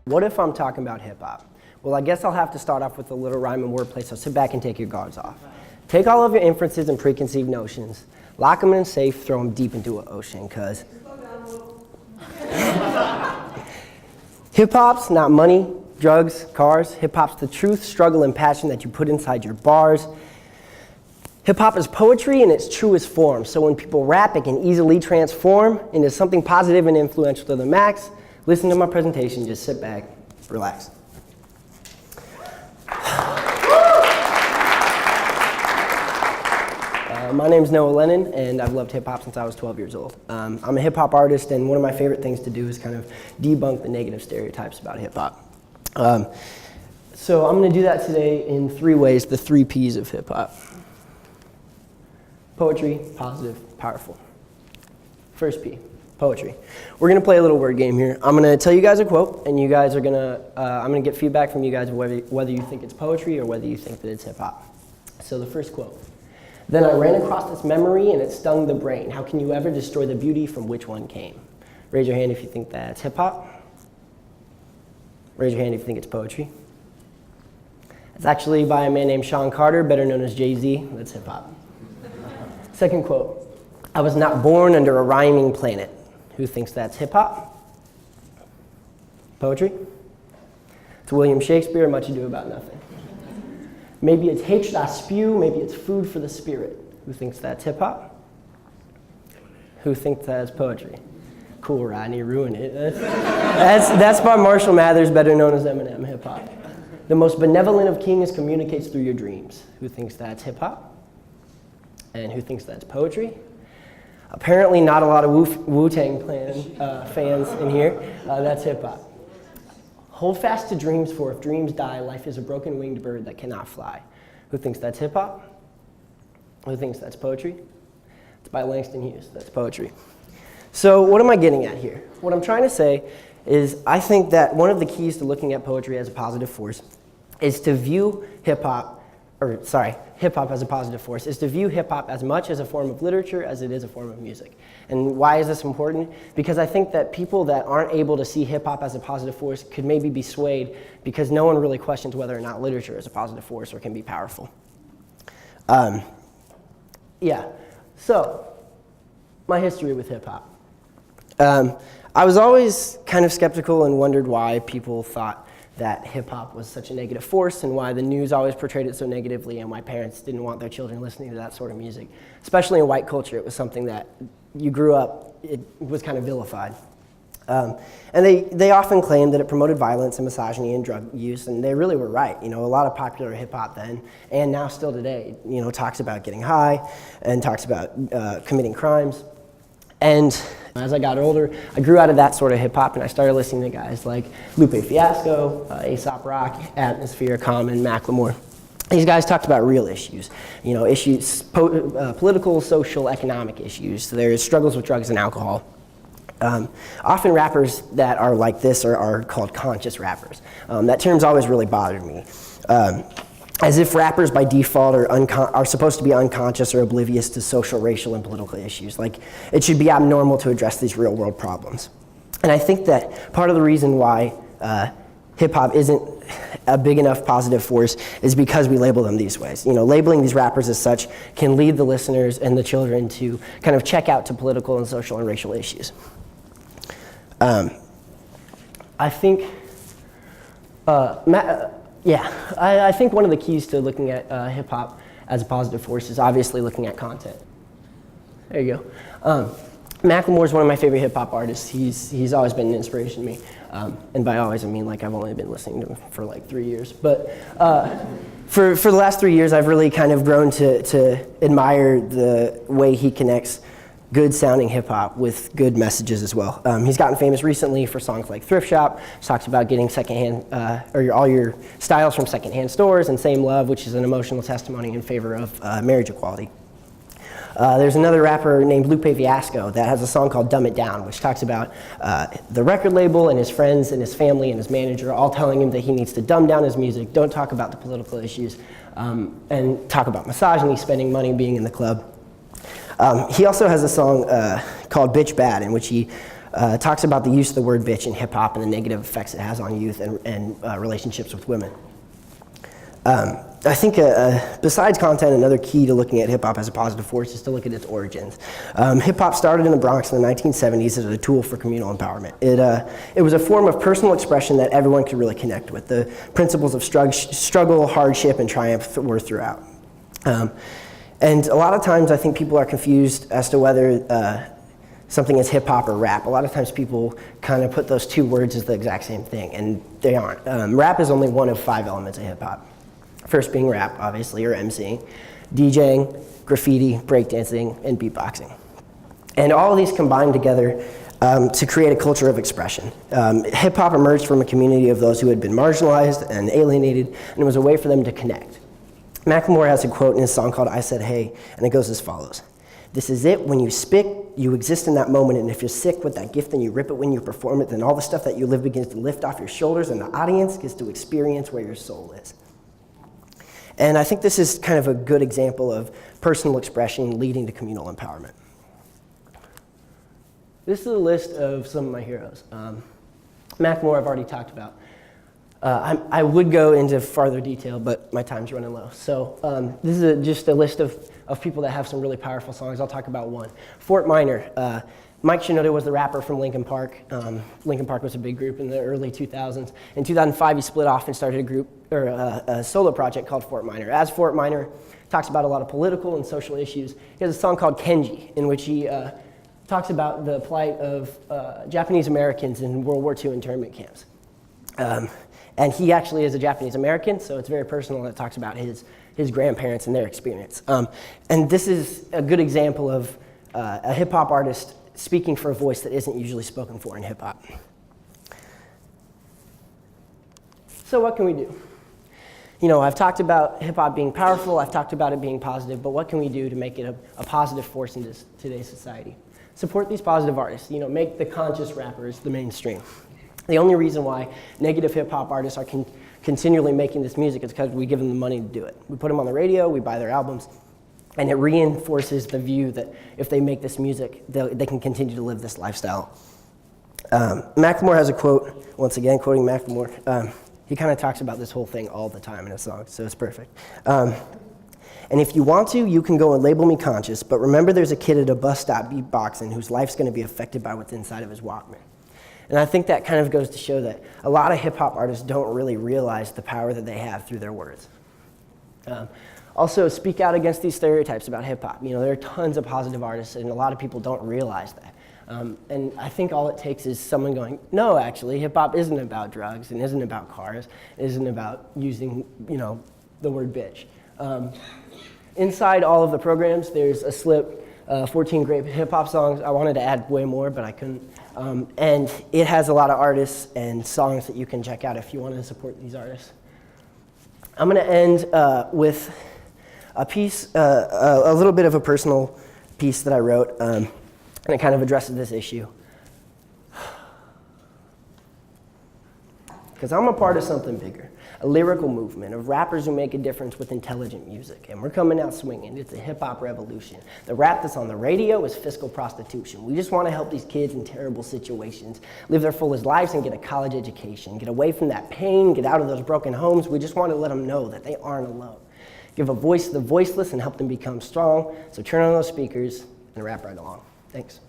What if I'm talking about hip-hop? Well, I guess I'll have to start off with a little rhyme and wordplay, so sit back and take your guards off. Take all of your inferences and preconceived notions, lock them in a safe, throw them deep into an ocean, because hip-hop's not money, drugs, cars. Hip-hop's the truth, struggle, and passion that you put inside your bars. Hip-hop is poetry in its truest form, so when people rap, it can easily transform into something positive and influential to the max. Listen to my presentation, just sit back, relax. My name's Lennon, and I've loved hip-hop since I was 12 years old. I'm a hip-hop artist, and one of my favorite things to do is kind of debunk the negative stereotypes about hip-hop. So I'm going to do that today in 3 ways, the 3 Ps of hip-hop. Poetry, positive, powerful. First P, poetry. We're going to play a little word game here. I'm going to tell you guys a quote, and you guys are going to, I'm going to get feedback from you guys whether you think it's poetry or whether you think that it's hip-hop. So the first quote. Then I ran across this memory and it stung the brain. How can you ever destroy the beauty from which one came? Raise your hand if you think that's hip-hop. Raise your hand if you think it's poetry. It's actually by a man named Sean Carter, better known as Jay-Z. That's hip-hop. Second quote. I was not born under a rhyming planet. Who thinks that's hip-hop? Poetry? It's William Shakespeare, Much Ado About Nothing. Maybe it's hatred I spew, maybe it's food for the spirit. Who thinks that's hip-hop? Who thinks that's poetry? Cool, Rodney, ruined it. That's by Marshall Mathers, better known as Eminem, hip-hop. The most benevolent of kings communicates through your dreams. Who thinks that's hip-hop? And who thinks that's poetry? Apparently not a lot of Wu-Tang Clan fans in here. That's hip-hop. Hold fast to dreams, for if dreams die, life is a broken winged bird that cannot fly. Who thinks that's hip-hop? Who thinks that's poetry? It's by Langston Hughes. That's poetry. So what am I getting at here? What I'm trying to say is I think that one of the keys to looking at poetry as a positive force is to view hip-hop as a positive force, is to view hip-hop as much as a form of literature as it is a form of music. And why is this important? Because I think that people that aren't able to see hip-hop as a positive force could maybe be swayed because no one really questions whether or not literature is a positive force or can be powerful. So my history with hip-hop. I was always kind of skeptical and wondered why people thought that hip-hop was such a negative force and why the news always portrayed it so negatively and why parents didn't want their children listening to that sort of music. Especially in white culture, it was something that you grew up, it was kind of vilified. And they often claimed that it promoted violence and misogyny and drug use, and they really were right. You know, a lot of popular hip-hop then, and now still today, you know, talks about getting high and talks about committing crimes. And as I got older, I grew out of that sort of hip-hop, and I started listening to guys like Lupe Fiasco, Aesop Rock, Atmosphere, Common, Macklemore. These guys talked about real issues, you know, issues, political, social, economic issues. So there's struggles with drugs and alcohol. Often rappers that are like this are called conscious rappers. That term's always really bothered me. As if rappers by default are supposed to be unconscious or oblivious to social, racial, and political issues. Like, it should be abnormal to address these real world problems. And I think that part of the reason why hip-hop isn't a big enough positive force is because we label them these ways. You know, labeling these rappers as such can lead the listeners and the children to kind of check out to political and social and racial issues. I think I think one of the keys to looking at hip-hop as a positive force is obviously looking at content. There you go. Macklemore is one of my favorite hip-hop artists. He's always been an inspiration to me. And by always, I mean like I've only been listening to him for like 3 years. But for the last 3 years, I've really kind of grown to admire the way he connects good-sounding hip-hop with good messages as well. He's gotten famous recently for songs like Thrift Shop, which talks about getting secondhand, all your styles from secondhand stores, and Same Love, which is an emotional testimony in favor of marriage equality. There's another rapper named Lupe Fiasco that has a song called Dumb It Down, which talks about the record label and his friends and his family and his manager all telling him that he needs to dumb down his music, don't talk about the political issues, and talk about misogyny, spending money, being in the club. He also has a song called Bitch Bad, in which he talks about the use of the word bitch in hip hop and the negative effects it has on youth and relationships with women. I think besides content, another key to looking at hip hop as a positive force is to look at its origins. Hip hop started in the Bronx in the 1970s as a tool for communal empowerment. It was a form of personal expression that everyone could really connect with. The principles of struggle, hardship, and triumph were throughout. And a lot of times I think people are confused as to whether something is hip hop or rap. A lot of times people kind of put those two words as the exact same thing, and they aren't. Rap is only one of 5 elements of hip hop. First being rap, obviously, or MCing, DJing, graffiti, breakdancing, and beatboxing. And all of these combine together to create a culture of expression. Hip hop emerged from a community of those who had been marginalized and alienated, and it was a way for them to connect. Macklemore has a quote in his song called I Said Hey, and it goes as follows. This is it, when you spit, you exist in that moment, and if you're sick with that gift and you rip it when you perform it, then all the stuff that you live begins to lift off your shoulders, and the audience gets to experience where your soul is. And I think this is kind of a good example of personal expression leading to communal empowerment. This is a list of some of my heroes. Macklemore I've already talked about. I would go into farther detail, but my time's running low. So this is just a list of people that have some really powerful songs. I'll talk about one. Fort Minor. Mike Shinoda was the rapper from Linkin Park. Linkin Park was a big group in the early 2000s. In 2005, he split off and started a group, or a solo project called Fort Minor. As Fort Minor, talks about a lot of political and social issues. He has a song called Kenji, in which he talks about the plight of Japanese Americans in World War II internment camps. And he actually is a Japanese American, so it's very personal, and it talks about his grandparents and their experience. And this is a good example of a hip hop artist speaking for a voice that isn't usually spoken for in hip hop. So what can we do? You know, I've talked about hip hop being powerful, I've talked about it being positive, but what can we do to make it a positive force in today's society? Support these positive artists, you know, make the conscious rappers the mainstream. The only reason why negative hip hop artists are continually making this music is because we give them the money to do it. We put them on the radio, we buy their albums, and it reinforces the view that if they make this music, they can continue to live this lifestyle. Macklemore has a quote, once again quoting Macklemore. He kind of talks about this whole thing all the time in his songs, so it's perfect. And if you want to, you can go and label me conscious, but remember there's a kid at a bus stop beatboxing whose life's gonna be affected by what's inside of his Walkman. And I think that kind of goes to show that a lot of hip hop artists don't really realize the power that they have through their words. Also, speak out against these stereotypes about hip hop. You know, there are tons of positive artists, and a lot of people don't realize that. And I think all it takes is someone going, no, actually, hip hop isn't about drugs, and isn't about cars, it isn't about using, you know, the word bitch. Inside all of the programs, there's a slip, 14 great hip hop songs. I wanted to add way more, but I couldn't. And it has a lot of artists and songs that you can check out if you want to support these artists. I'm going to end with a piece, a little bit of a personal piece that I wrote, and it kind of addresses this issue. Because I'm a part of something bigger, a lyrical movement of rappers who make a difference with intelligent music, and we're coming out swinging. It's a hip-hop revolution. The rap that's on the radio is fiscal prostitution. We just want to help these kids in terrible situations live their fullest lives and get a college education, get away from that pain, get out of those broken homes. We just want to let them know that they aren't alone. Give a voice to the voiceless and help them become strong. So turn on those speakers and rap right along. Thanks.